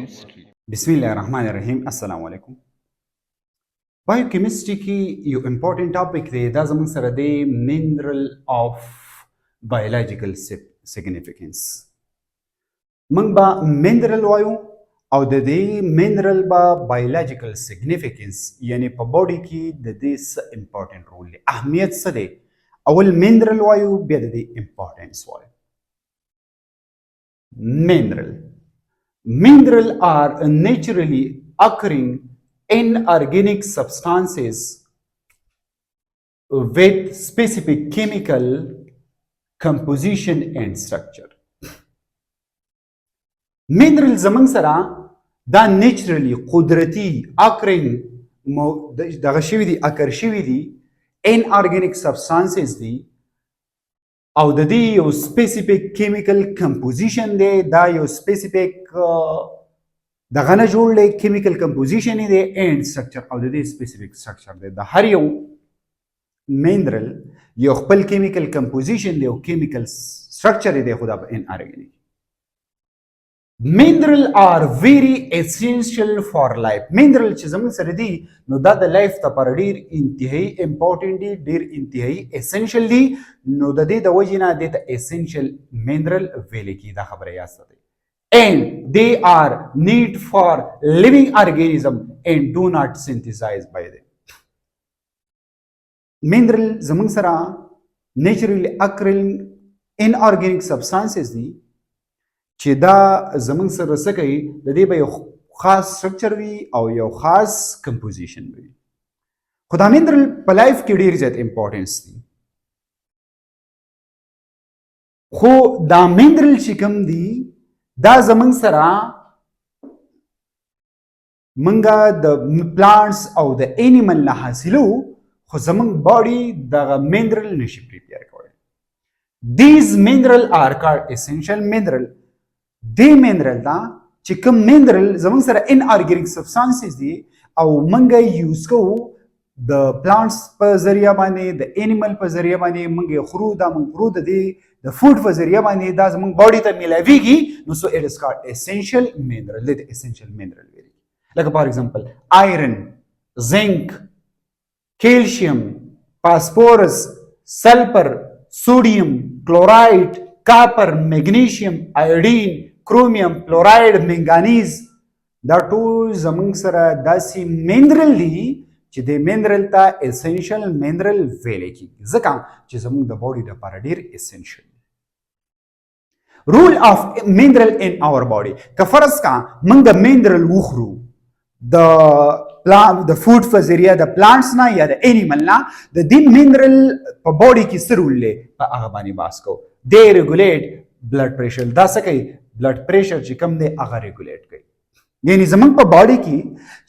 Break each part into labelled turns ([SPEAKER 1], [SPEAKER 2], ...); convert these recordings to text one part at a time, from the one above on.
[SPEAKER 1] बिस्मिल्लाहिर्रहमानिर्रहीम अस्सलाम वालेकुम बायोकेमिस्ट्री की यो important topic دی دا زموږ سره دی mineral of biological significance موږ به mineral وایو او د دې mineral به biological significance یعنی په باډي کې د دې څه امپورټنت رول دی اهمیت څه دی اول mineral وایو بیا د دې امپورټنس وایو Mineral are naturally occurring inorganic substances with specific chemical composition and structure. Mineral زمنګ سره دا naturally قدرتی occurring دغه شوی دي اکر شوی دي inorganic substances دي او د دې یو سپیسیفیک کیمیکل کمپوزیشن دی دا یو سپیسیفیک دغه نه جوړ دی کیمیکل کمپوزیشن دی اینڈ سټرکچر او د دې سپیسیفیک سټرکچر دی د هر یو مینرل یو خپل کیمیکل کمپوزیشن دی او کیمیکل سټرکچر دی خو دا ان ارګینیک mineral are very essential for life mineral چې زموږ سره دي نو دا د لایف لپاره ډیر انتهایی امپورټنت دي ډیر انتهایی اسنشل دي نو د دې د وجې نه دې ته essential mineral ویل کی دا خبره یاد ساتئ and they are need for living organism and do not synthesize by them mineral زموږ سره naturally occurring inorganic substances دي چې دا زمونږ سره څه کوي د دې به یو خاص سټرکچر وي او یو خاص کمپوزیشن وي خو دا منرل په لایف کې ډېر زیات امپورټنس دی خو دا منرل چې کوم دي دا زمونږ سره منګه د پلانټس او د انیمل نه حاصلو خو زمونږ باډي دغه منرل نشي پریپیر کولی دیز منرل آر کارډ اسنشل منرل دی منرل دا چې کوم منرل زموږ سره ان ارګینیک سبستانسز دي او موږ یوز کوو د پلانټس په ذریعہ باندې د انیمل په ذریعہ باندې موږ خورو دا موږ خورو د فود په ذریعہ باندې دا زموږ باډي ته ملاویږي نو سو اټ از کارډ اسنشل منرل د اسنشل منرل ویل لکه فار ایگزامپل آیرن زنک کیلشیم فاسفورس سلفر سوډیم کلوراید کاپر میګنیشیم آیوډین کرومیم فلوراید منګانیز دا ټول زمونږ سره داسې منرل دي چې د منرل ته اسنشل منرل ویل کیږي ځکه چې زمونږ د باډي لپاره ډیر اسنشل رول اف منرل ان اور باډي که فرض کا موږ د منرل وخورو د فود په ذریعہ د پلانټس نه یا د انیمل نه د دې منرل په باډي کې څه رول دی په هغه باندې باس کوو they regulate blood pressure دا څه کوي blood pressure چې کوم دی هغه ریګولیټ کوي یعنی زمونږ په باډي کې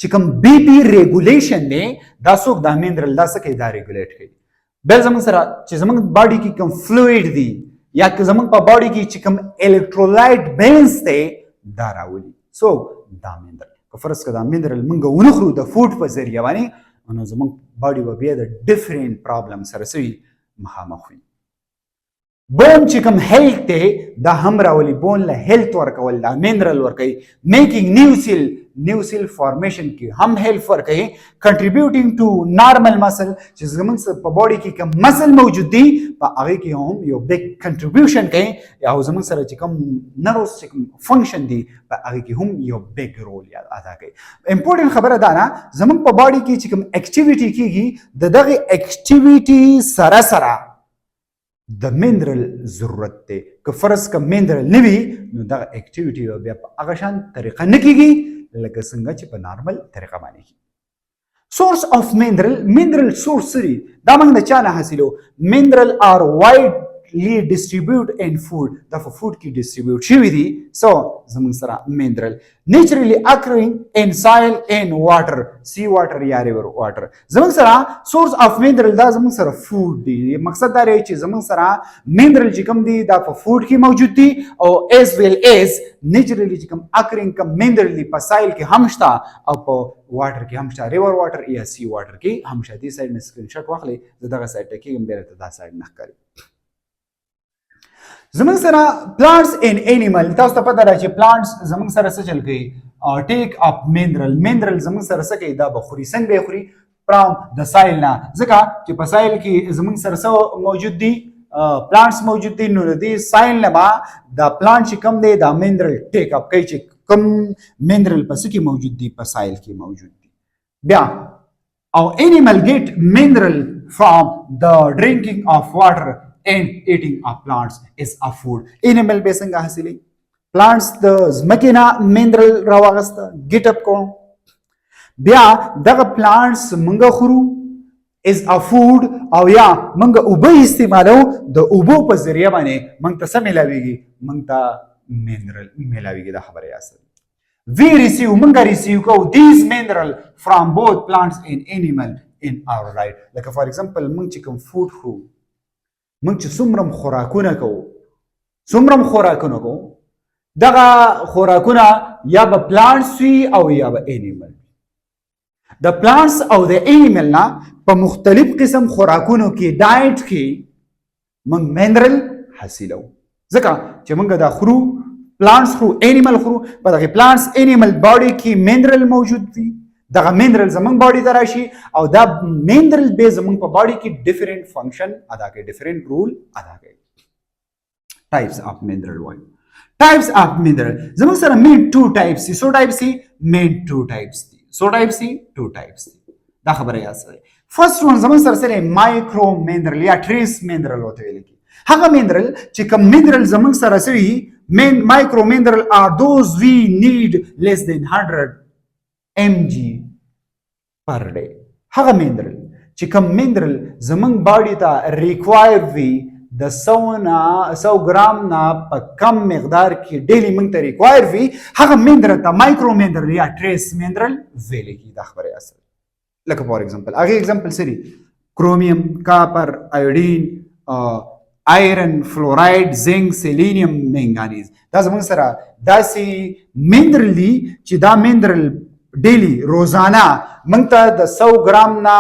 [SPEAKER 1] چې کوم بی پی ریګولیشن دی دا څوک دا منرل دا څه کوي دا ریګولیټ کوي بل زمونږ سره چې زمونږ باډي کې کوم فلوئډ دی یا که زمونږ په باډي کې چې کوم الکترولایټ بیلنس دی دا راولي سو دا منرل که فرض که دا منرل موږ ونخورو د فود په ذریعه باندې نو زمونږ باډي به بیا د ډفرنٹ پرابلم سره سوي مخامخ وي بون چې کوم هیلث دی دا هم راولي بون له هیلث ورکول دا منرل ورکوي میکینګ نیو سیل فارمیشن کې هم هیلث ورکوي کنټریبیوټینګ ټو نارمل مسل چې زموږ په باډي کې کوم مسل موجود دي په هغه کې هم یو بیگ کنټریبیوشن کوي او زموږ سره چې کوم نروس چې کوم فنکشن دي په هغه کې هم یو بیگ رول ادا کوي امپورټنت خبره ده نه زموږ په باډي کې چې کوم اکټیویټي کیږي دغه اکټیویټي سره سره د منرل ضرورت دی که فرض که منرل نه وي نو دغه اکټیویټي بیا په هغه شان طریقه نه کیږي لکه څنګه چې په نارمل طریقه باندې کیږي سورس اف منرل سورس دی دا موږ د چا نه حاصلو منرل آر وایډلی ډسټریبیوټ ان فود دا په فود کې ډسټریبیوټ شوي دي سو زموږ سره منرل نیچرلی اکرینګ ان سایل ان واټر سی واټر یا ریور واټر زموږ سره سورس اف منرل دا زموږ سره فود دی مقصد دا دی چې زموږ سره منرل چې کوم دي دا په فود کې موجود دي او as well as نیچرلی چې کوم اکرینګ کوم منرل دی په سایل کې هم شته او په واټر کې هم شته ریور واټر یا سی واټر کې هم شته دې سایډ نه سکرین شاټ واخلئ زه دغه سایډ ته کېږم بیا راته دا سایډ نه ښکاري زمونږ سره پلانټس ان انیمل تاسو ته پته ده چې پلانټس زمونږ سره څه چل کوي ټیک اپ منرل زموږ سره څه کوي دا به خوري څنګه به خوري فرام د سایل نه ځکه چې په سایل کې زموږ سره څه موجود دي پلانټس موجود دي نو د دې سایل نه به دا پلانټ چې کوم دی دا منرل ټیک اپ کوي چې کوم منرل په څه کې موجود دي په سایل کې موجود دي بیا او animal get mineral from the drinking of water and eating of plants is a food animal به څنګه حاصلې plants د ځمکې نه mineral راواغسته get up کوم بیا دغه plants منګه خورو is a food او یا منګه اوبه استعمالو د اوبو په ذریعہ باندې منګ ته څه ملاويږي منګ ته mineral ملاويږي دا خبره یاسه we receive منګه receive کو these mineral from both plants and animal in our diet like for example منګ چې کوم food خو منګ چې څومره خوراکونه کو دغه خوراکونه یا به plants وي او یا به animal د plants او د animal نه په مختلف قسم خوراکونو کې ډایټ کې موږ منرل حاصلو ځکه چې موږ دا خورو plants خورو animal خورو په دغه plants animal body کې منرل موجود دي دغه منرل زموږ باډي ته راشي او دا منرل به زموږ په باډي کې ډیفرنٹ فنکشن ادا کوي ډیفرنٹ رول ادا کوي ټایپس اف منرل وای ټایپس اف منرل زموږ سره مین ټو ټایپس سو ټایپس مین ټو ټایپس سو ټایپس ټو ټایپس دا خبره یاد سره فرست ون زموږ سره مایکرو منرل یا ټریس منرل وته ویل کی هغه منرل چې کوم منرل زموږ سره سوي micro mineral are those we need less than 100 mg per day هغه mineral چې کوم mineral زمونږ باډي ته ریکوایر وي د 100 ګرام نه په کم مقدار کې ډیلی موږ ته ریکوایر وي هغه mineral ته مایکرو mineral یا ټریس mineral ویل کی دا خبره اصل لکه فور ایگزامپل هغه ایگزامپل سری کرومیم کاپر ایودین آیرن فلوراید زنک سیلینیم منګانیز دا زموږ سره داسې منرل دي چې دا منرل ډیلی روزانه موږ ته د 100 ګرام نه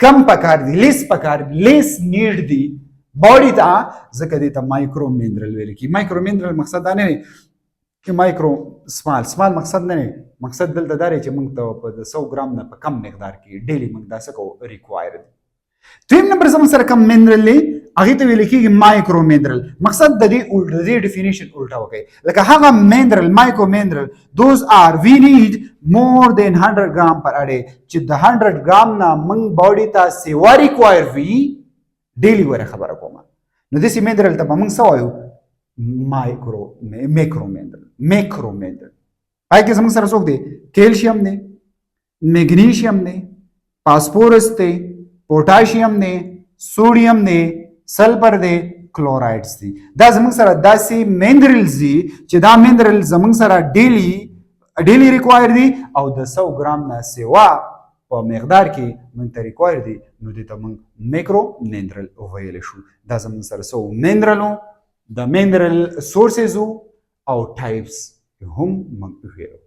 [SPEAKER 1] کم پکار دي لیس پکار دي لیس نیډ دي باډي ته ځکه دې ته مایکرو منرل ویل کی مایکرو منرل مقصد دا نه دی چې مایکرو سمال مقصد نه دی مقصد دلته دا دی چې موږ ته په 100 ګرام نه په کم مقدار کې ډیلی موږ دا څه کوو ریکوایر دي دویم نمبر زموږ سره کم منرل دی هغه ته ویل کېږي مایکرو منرل مقصد د دې ډیفینیشن الټا وکړي لکه هغه منرل مایکرو منرل دوز آر وی نیډ مور دین 100 ګرام پر اډے چې د 100 ګرام نه موږ باډي ته سیوا ریکوایر وی ډیلی وره خبره کوم نو دسی منرل ته موږ څه وایو میکرو منرل پای کې زموږ سره څوک دی کیلشیم دی میګنیشیم دی فاسفورس دی پوټاشیم دی سوډیم دی سلفر دی کلورایډز دي دا زموږ سره داسې منرلز دي چې دا منرل زموږ سره ډیلی ریکوایر دي او د 100 ګرام نه سیوا په مقدار کې موږ ته ریکوایر دي نو دې ته موږ میکرو منرل ویلی شو دا زموږ سره څه منرلو د منرل سورسز او ټایپس هم موږ ویلو